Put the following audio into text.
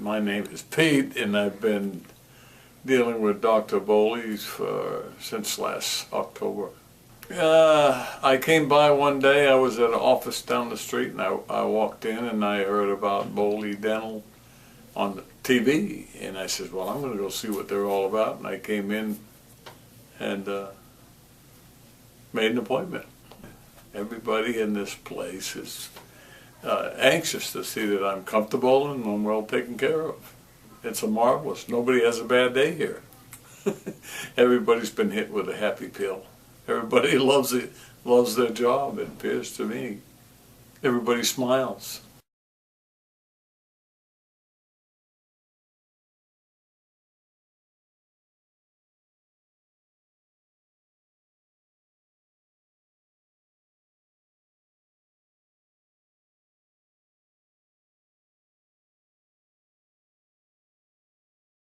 My name is Pete, and I've been dealing with Dr. Bohle since last October. I came by one day. I was at an office down the street, and I walked in and I heard about Bohle Dental on the TV, and I said, well, I'm going to go see what they're all about. And I came in and made an appointment. Everybody in this place is anxious to see that I'm comfortable and I'm well taken care of. It's a marvelous. Nobody has a bad day here. Everybody's been hit with a happy pill. Everybody loves their job, it appears to me. Everybody smiles.